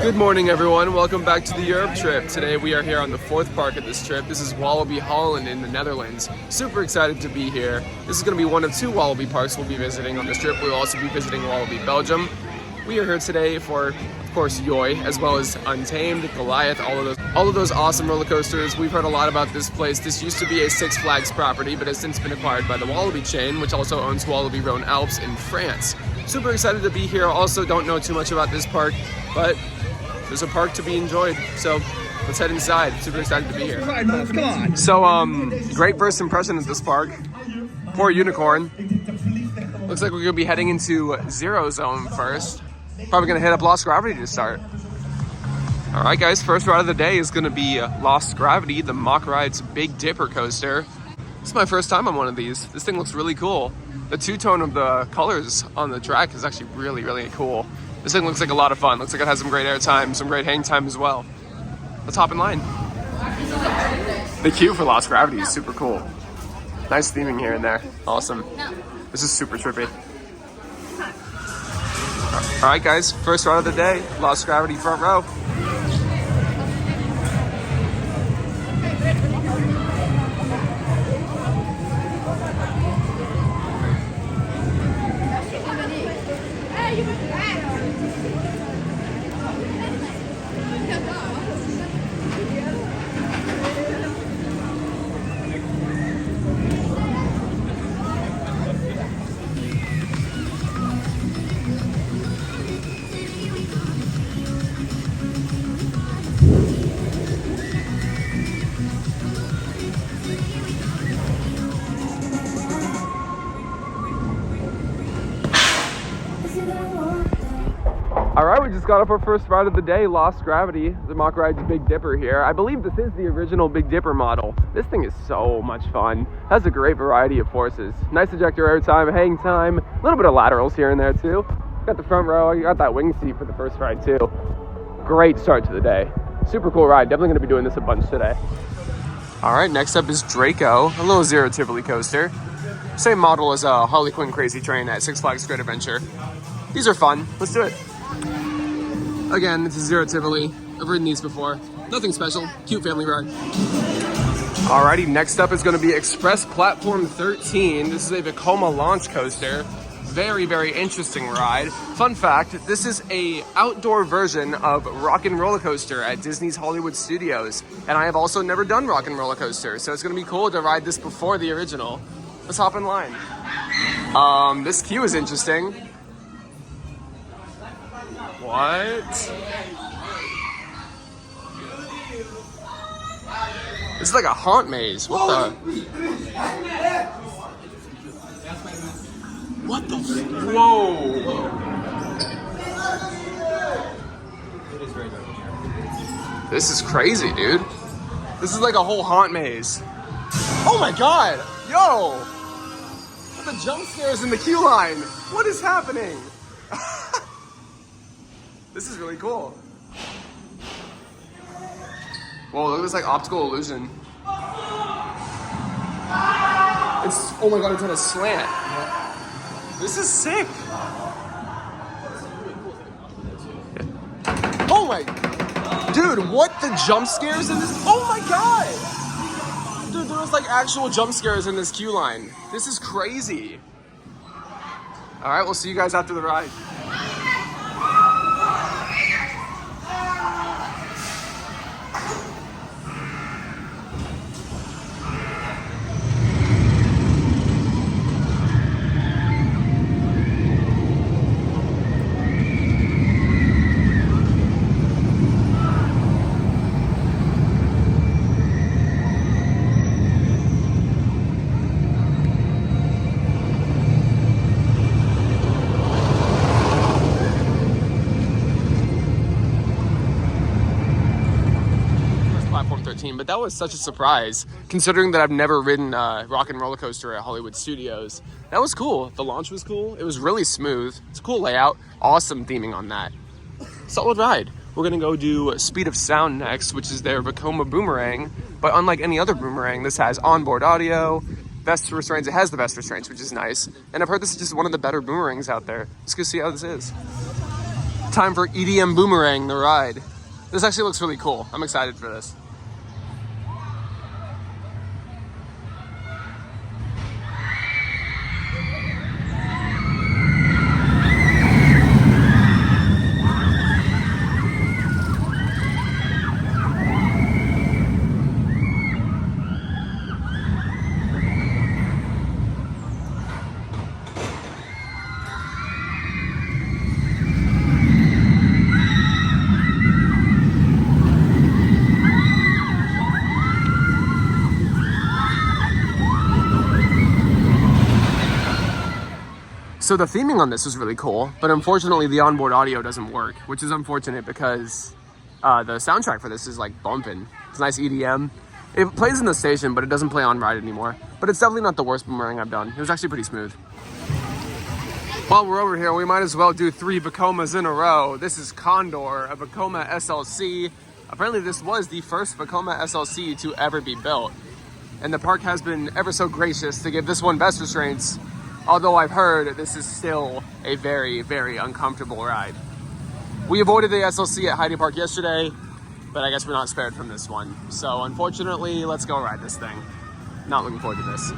Good morning, everyone. Welcome back to the Europe trip. Today we are here on the fourth park of this trip. This is Walibi Holland in the Netherlands. Super excited to be here. This is going to be one of two Walibi parks we'll be visiting on this trip. We'll also be visiting Walibi Belgium. We are here today for, of course, YOY, as well as Untamed, Goliath, all of those awesome roller coasters. We've heard a lot about this place. This used to be a Six Flags property, but has since been acquired by the Walibi chain, which also owns Walibi Rhône-Alpes in France. Super excited to be here. Also don't know too much about this park, but there's a park to be enjoyed, so let's head inside. Super excited to be here. Come on. So, great first impression at this park. Poor unicorn. Looks like we're gonna be heading into Zero Zone first. Probably gonna hit up Lost Gravity to start. All right, guys, first ride of the day is gonna be Lost Gravity, the Mock Ride's Big Dipper coaster. This is my first time on one of these. This thing looks really cool. The two-tone of the colors on the track is actually really, really cool. This thing looks like a lot of fun. Looks like it has some great air time, some great hang time as well. Let's hop in line. The queue for Lost Gravity is super cool. Nice theming here and there. Awesome. This is super trippy. All right, guys, first ride of the day, Lost Gravity front row. All right, we just got up our first ride of the day, Lost Gravity, the Mock Ride's Big Dipper here. I believe this is the original Big Dipper model. This thing is so much fun. Has a great variety of forces. Nice ejector air time, hang time, a little bit of laterals here and there too. Got the front row, you got that wing seat for the first ride too. Great start to the day. Super cool ride, definitely gonna be doing this a bunch today. All right, next up is Draco, a little Zero Tivoli coaster. Same model as a Harley Quinn Crazy Train at Six Flags Great Adventure. These are fun, let's do it. Again, it's a Zero Tivoli. I've ridden these before. Nothing special, cute family ride. Alrighty, next up is gonna be Express Platform 13. This is a Vekoma launch coaster. Very, very interesting ride. Fun fact, this is a outdoor version of Rock and Roller Coaster at Disney's Hollywood Studios. And I have also never done Rock and Roller Coaster, so it's gonna be cool to ride this before the original. Let's hop in line. This queue is interesting. What? This is like a haunt maze. What the? What the? Whoa! This is crazy, dude. This is like a whole haunt maze. Oh my god! Yo! What the jump scares in the queue line? What is happening? This is really cool. Whoa, look at this like optical illusion. It's, oh my god, it's on a slant. This is sick. Oh my, dude, what the jump scares in this? Oh my god. Dude, there was like actual jump scares in this queue line. This is crazy. All right, we'll see you guys after the ride. But that was such a surprise, considering that I've never ridden Rock and Roller Coaster at Hollywood Studios. That was cool. The launch was cool. It was really smooth. It's a cool layout. Awesome theming on that. Solid ride. We're gonna go do Speed of Sound next, which is their Vekoma boomerang. But unlike any other boomerang, this has onboard audio, vest restraints. It has the vest restraints, which is nice. And I've heard this is just one of the better boomerangs out there. Let's go see how this is. Time for EDM Boomerang, the ride. This actually looks really cool. I'm excited for this. So the theming on this is really cool, but unfortunately the onboard audio doesn't work, which is unfortunate because the soundtrack for this is like bumping. It's nice EDM. It plays in the station, but it doesn't play on ride anymore. But it's definitely not the worst boomerang I've done. It was actually pretty smooth. While we're over here, we might as well do 3 Vekomas in a row. This is Condor, a Vekoma SLC. Apparently this was the first Vekoma SLC to ever be built. And the park has been ever so gracious to give this one best restraints. Although I've heard this is still a very, very uncomfortable ride. We avoided the SLC at Heidi Park yesterday, but I guess we're not spared from this one. So unfortunately, let's go ride this thing. Not looking forward to this.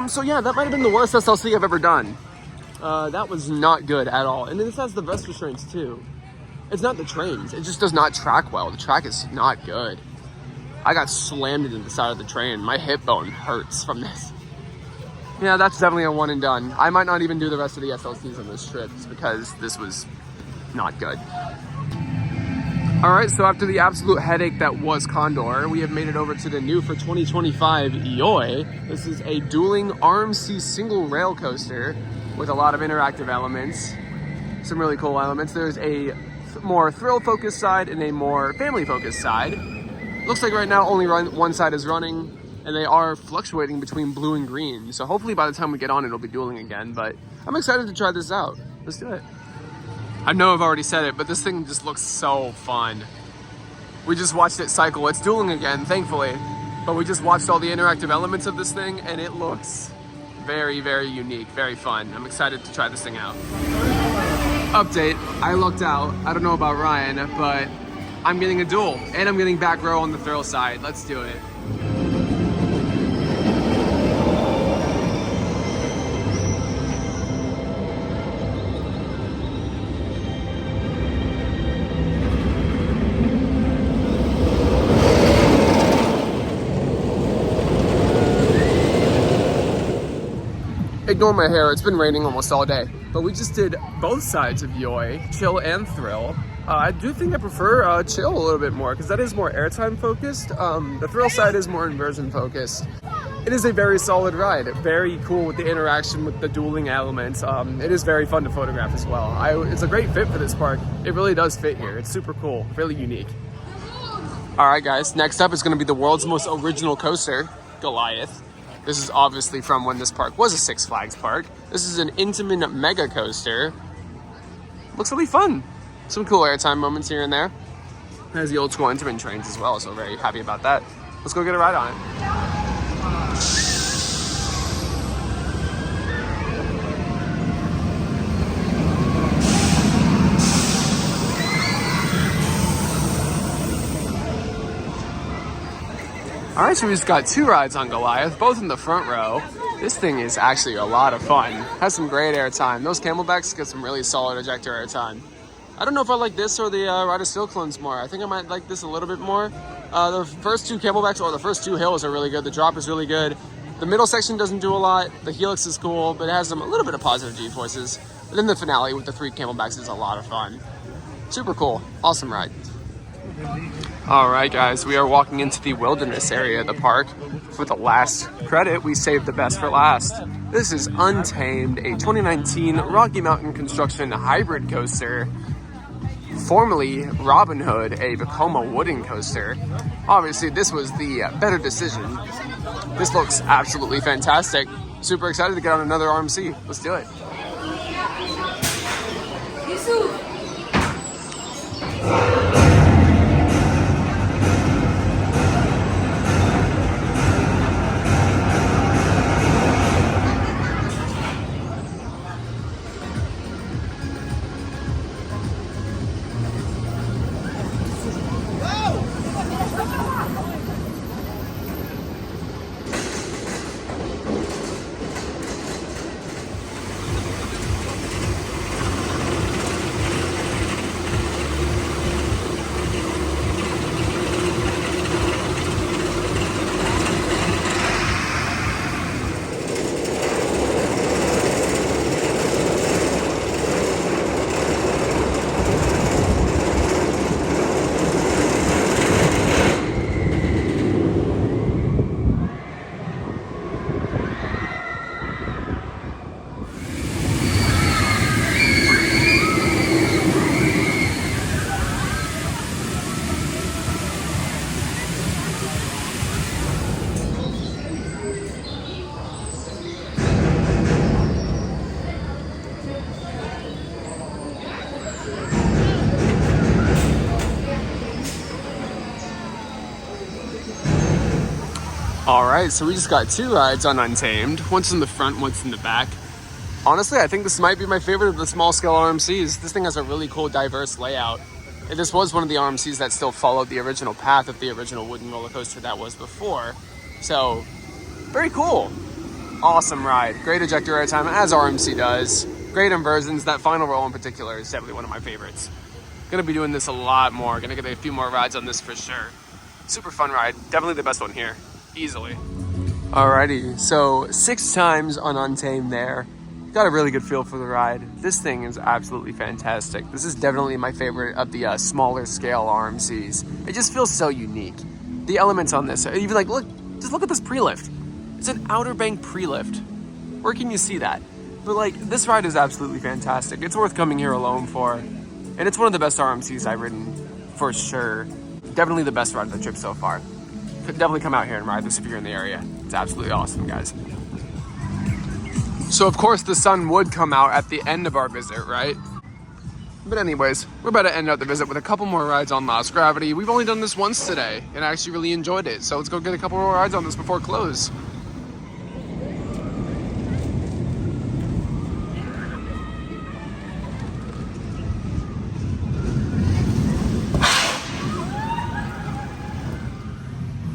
So yeah, that might have been the worst SLC I've ever done. That was not good at all. And this has the best restraints too. It's not the trains. It just does not track well. The track is not good. I got slammed into the side of the train. My hip bone hurts from this. Yeah, that's definitely a one and done. I might not even do the rest of the SLCs on this trip just because this was not good. All right, so after the absolute headache that was Condor, we have made it over to the new for 2025 YOY. This is a dueling RMC single rail coaster with a lot of interactive elements. Some really cool elements. There's a more thrill-focused side and a more family-focused side. Looks like right now only one side is running, and they are fluctuating between blue and green. So hopefully by the time we get on, it'll be dueling again, but I'm excited to try this out. Let's do it. I know I've already said it, but this thing just looks so fun. We just watched it cycle. It's dueling again, thankfully, but we just watched all the interactive elements of this thing, and it looks very, very unique, very fun. I'm excited to try this thing out. Update, I lucked out. I don't know about Ryan, but I'm getting a duel, and I'm getting back row on the thrill side. Let's do it. Ignore my hair, it's been raining almost all day. But we just did both sides of YOY, chill and thrill. I do think I prefer chill a little bit more because that is more airtime focused. The thrill side is more inversion focused. It is a very solid ride, very cool with the interaction with the dueling elements. It is very fun to photograph as well. It's a great fit for this park. It really does fit here. It's super cool, really unique. All right guys, next up is gonna be the world's most original coaster, Goliath. This is obviously from when this park was a Six Flags park. This is an Intamin mega coaster. Looks really fun. Some cool airtime moments here and there. There's the old school Intamin trains as well, so very happy about that. Let's go get a ride on it. All right, so we just got 2 rides on Goliath, both in the front row. This thing is actually a lot of fun. Has some great airtime. Those camelbacks get some really solid ejector airtime. I don't know if I like this or the Ride of Steel clones more. I think I might like this a little bit more. The first 2 camelbacks or the first 2 hills are really good. The drop is really good. The middle section doesn't do a lot. The helix is cool, but it has a little bit of positive G-forces. But then the finale with the 3 camelbacks is a lot of fun. Super cool. Awesome ride. All right, guys, we are walking into the wilderness area of the park. For the last credit, we saved the best for last. This is Untamed, a 2019 Rocky Mountain Construction hybrid coaster. Formerly Robin Hood, a Vekoma wooden coaster. Obviously, this was the better decision. This looks absolutely fantastic. Super excited to get on another RMC. Let's do it. All right, so we just got 2 rides on Untamed. One's in the front, one's in the back. Honestly, I think this might be my favorite of the small scale RMCs. This thing has a really cool, diverse layout. And this was one of the RMCs that still followed the original path of the original wooden roller coaster that was before. So, very cool. Awesome ride. Great ejector airtime, as RMC does. Great inversions. That final roll in particular is definitely one of my favorites. Gonna be doing this a lot more. Gonna get a few more rides on this for sure. Super fun ride. Definitely the best one here. Easily. Alrighty, so 6 times on Untamed there. Got a really good feel for the ride. This thing is absolutely fantastic. This is definitely my favorite of the smaller scale RMCs. It just feels so unique. The elements on this, even like, just look at this pre-lift. It's an Outer Bank pre-lift. Where can you see that? But like, this ride is absolutely fantastic. It's worth coming here alone for. And it's one of the best RMCs I've ridden, for sure. Definitely the best ride of the trip so far. Definitely come out here and ride this if you're in the area. It's absolutely awesome, guys. So of course the sun would come out at the end of our visit, right? But anyways, we're about to end out the visit with a couple more rides on Lost Gravity. We've only done this once today and I actually really enjoyed it. So let's go get a couple more rides on this before close.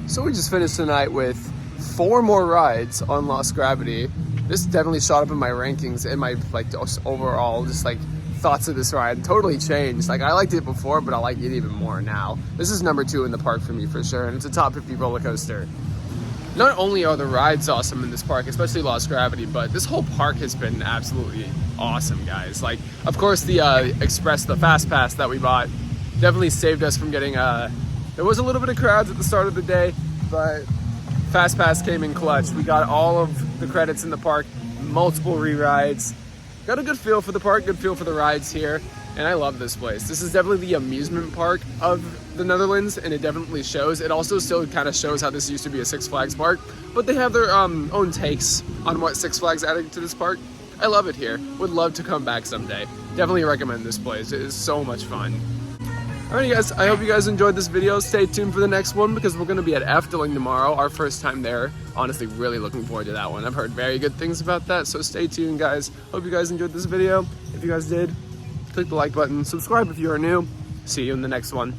So we just finished tonight with 4 more rides on Lost Gravity. This definitely shot up in my rankings and my overall thoughts of this ride totally changed. Like, I liked it before, but I like it even more now. This is number 2 in the park for me for sure, and it's a top 50 roller coaster. Not only are the rides awesome in this park, especially Lost Gravity, but this whole park has been absolutely awesome, guys. Like, of course, the Fast Pass that we bought definitely saved us from getting there was a little bit of crowds at the start of the day, but Fast Pass came in clutch. We got all of the credits in the park, multiple re-rides. Got a good feel for the park, good feel for the rides here, and I love this place. This is definitely the amusement park of the Netherlands, and it definitely shows. It also still kind of shows how this used to be a Six Flags park, but they have their own takes on what Six Flags added to this park. I love it here. Would love to come back someday. Definitely recommend this place. It is so much fun. Alright guys, I hope you guys enjoyed this video. Stay tuned for the next one because we're going to be at Efteling tomorrow, our first time there. Honestly, really looking forward to that one. I've heard very good things about that, so stay tuned guys. Hope you guys enjoyed this video. If you guys did, click the like button, subscribe if you are new. See you in the next one.